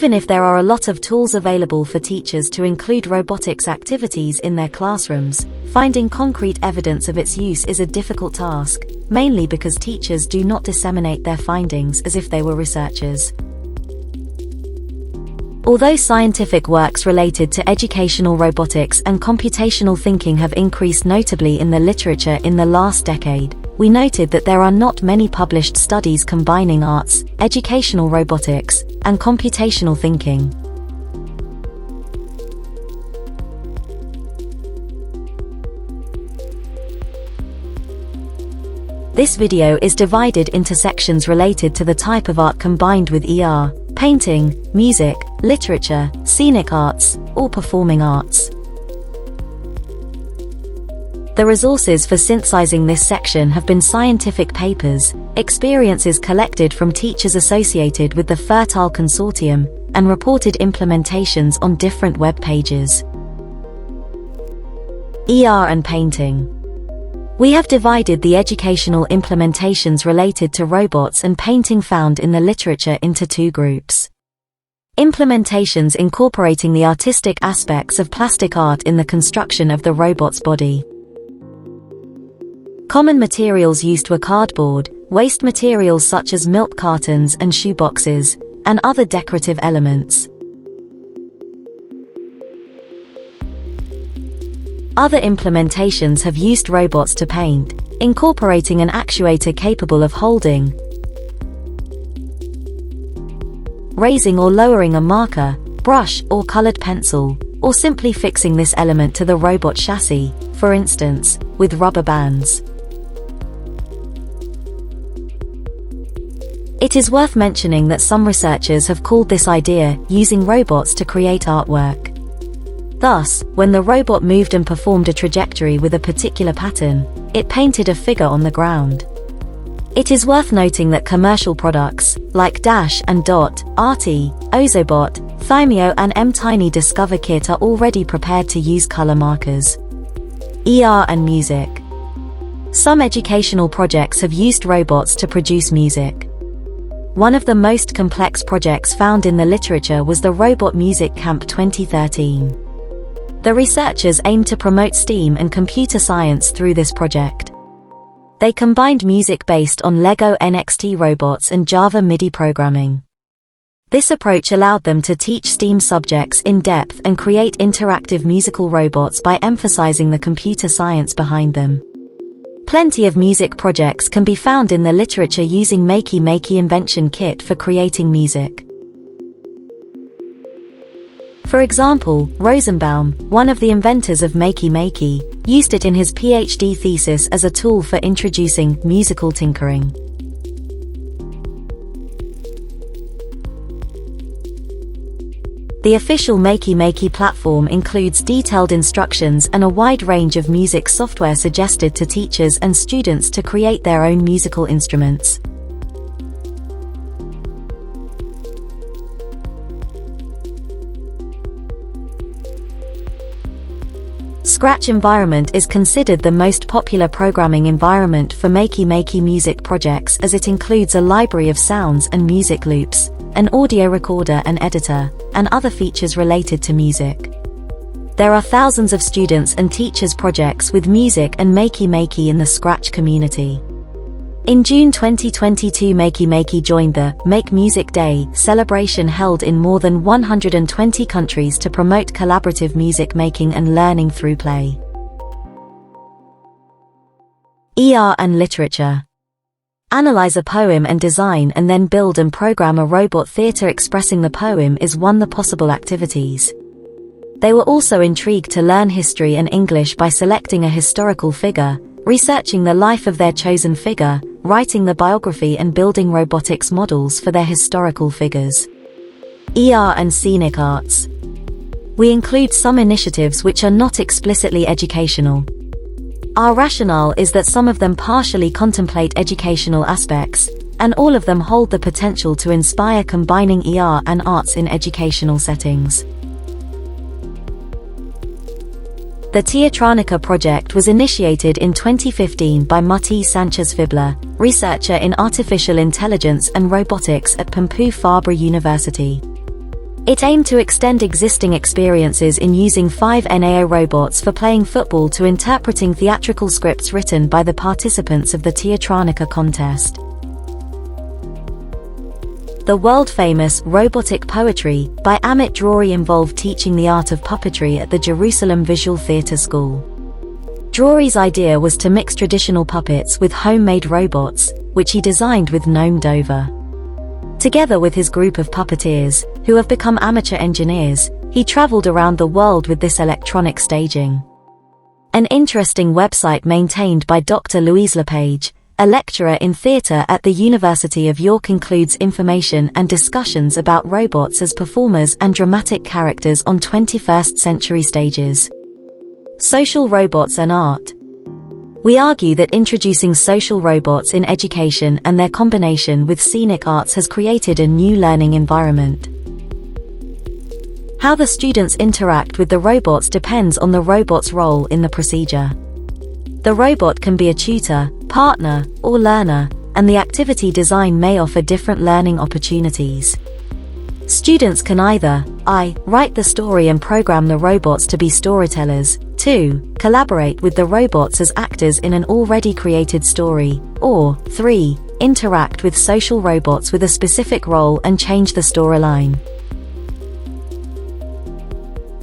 Even if there are a lot of tools available for teachers to include robotics activities in their classrooms, finding concrete evidence of its use is a difficult task, mainly because teachers do not disseminate their findings as if they were researchers. Although scientific works related to educational robotics and computational thinking have increased notably in the literature in the last decade, we noted that there are not many published studies combining arts, educational robotics, and computational thinking. This video is divided into sections related to the type of art combined with ER, painting, music, literature, scenic arts, or performing arts. The resources for synthesizing this section have been scientific papers, experiences collected from teachers associated with the Fertile Consortium, and reported implementations on different web pages. ER and painting. We have divided the educational implementations related to robots and painting found in the literature into two groups. Implementations incorporating the artistic aspects of plastic art in the construction of the robot's body. Common materials used were cardboard, waste materials such as milk cartons and shoeboxes, and other decorative elements. Other implementations have used robots to paint, incorporating an actuator capable of holding, raising or lowering a marker, brush or colored pencil, or simply fixing this element to the robot chassis, for instance, with rubber bands. It is worth mentioning that some researchers have called this idea using robots to create artwork. Thus, when the robot moved and performed a trajectory with a particular pattern, it painted a figure on the ground. It is worth noting that commercial products, like Dash and Dot, Arty, Ozobot, Thymeo and mTiny Discover Kit are already prepared to use color markers. ER and music. Some educational projects have used robots to produce music. One of the most complex projects found in the literature was the Robot Music Camp 2013. The researchers aimed to promote STEAM and computer science through this project. They combined music based on Lego NXT robots and Java MIDI programming. This approach allowed them to teach STEAM subjects in depth and create interactive musical robots by emphasizing the computer science behind them. Plenty of music projects can be found in the literature using Makey Makey Invention Kit for creating music. For example, Rosenbaum, one of the inventors of Makey Makey, used it in his PhD thesis as a tool for introducing musical tinkering. The official Makey Makey platform includes detailed instructions and a wide range of music software suggested to teachers and students to create their own musical instruments. Scratch environment is considered the most popular programming environment for Makey Makey music projects as it includes a library of sounds and music loops, an audio recorder and editor, and other features related to music. There are thousands of students and teachers projects with music and Makey Makey in the Scratch community. In June 2022, Makey Makey joined the Make Music Day celebration held in more than 120 countries to promote collaborative music making and learning through play. ER and literature. Analyze a poem and design and then build and program a robot theater expressing the poem is one of the possible activities. They were also intrigued to learn history and English by selecting a historical figure, researching the life of their chosen figure, writing the biography and building robotics models for their historical figures. ER and scenic arts. We include some initiatives which are not explicitly educational. Our rationale is that some of them partially contemplate educational aspects, and all of them hold the potential to inspire combining ER and arts in educational settings. The Teatronica project was initiated in 2015 by Martí Sánchez-Fibla, researcher in artificial intelligence and robotics at Pompeu Fabra University. It aimed to extend existing experiences in using 5 NAO robots for playing football to interpreting theatrical scripts written by the participants of the Teatronica contest. The world-famous Robotic Poetry by Amit Drury involved teaching the art of puppetry at the Jerusalem Visual Theatre School. Drury's idea was to mix traditional puppets with homemade robots, which he designed with Noam Dover. Together with his group of puppeteers, who have become amateur engineers, he traveled around the world with this electronic staging. An interesting website maintained by Dr. Louise Lepage, a lecturer in theatre at the University of York, includes information and discussions about robots as performers and dramatic characters on 21st century stages. Social robots and art. We argue that introducing social robots in education and their combination with scenic arts has created a new learning environment. How the students interact with the robots depends on the robot's role in the procedure. The robot can be a tutor, partner, or learner, and the activity design may offer different learning opportunities. Students can either I. Write the story and program the robots to be storytellers, 2. Collaborate with the robots as actors in an already created story, or 3. Interact with social robots with a specific role and change the storyline.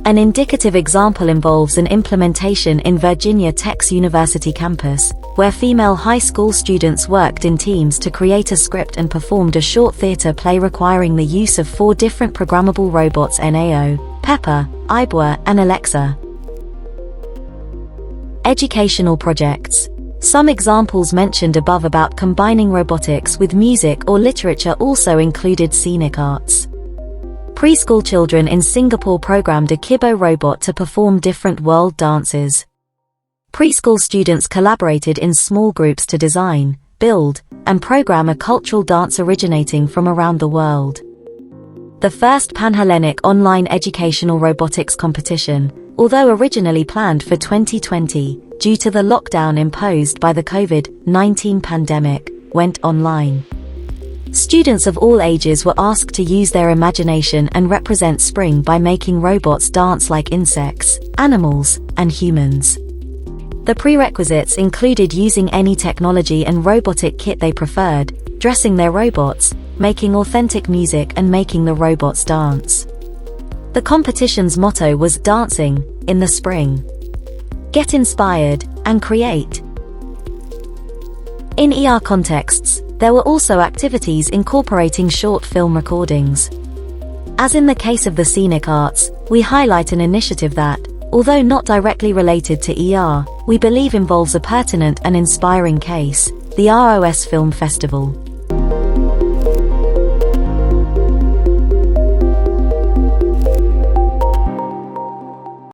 An indicative example involves an implementation in Virginia Tech's University campus, where female high school students worked in teams to create a script and performed a short theater play requiring the use of 4 different programmable robots: NAO, Pepper, Ibwa, and Alexa. Educational projects. Some examples mentioned above about combining robotics with music or literature also included scenic arts. Preschool children in Singapore programmed a Kibo robot to perform different world dances. Preschool students collaborated in small groups to design, build, and program a cultural dance originating from around the world. The first Pan-Hellenic online educational robotics competition, although originally planned for 2020, due to the lockdown imposed by the COVID-19 pandemic, went online. Students of all ages were asked to use their imagination and represent spring by making robots dance like insects, animals, and humans. The prerequisites included using any technology and robotic kit they preferred, dressing their robots, making authentic music and making the robots dance. The competition's motto was "Dancing in the Spring." Get inspired and create. In ER contexts, there were also activities incorporating short film recordings. As in the case of the scenic arts, we highlight an initiative that, although not directly related to ER, we believe involves a pertinent and inspiring case, the ROS Film Festival.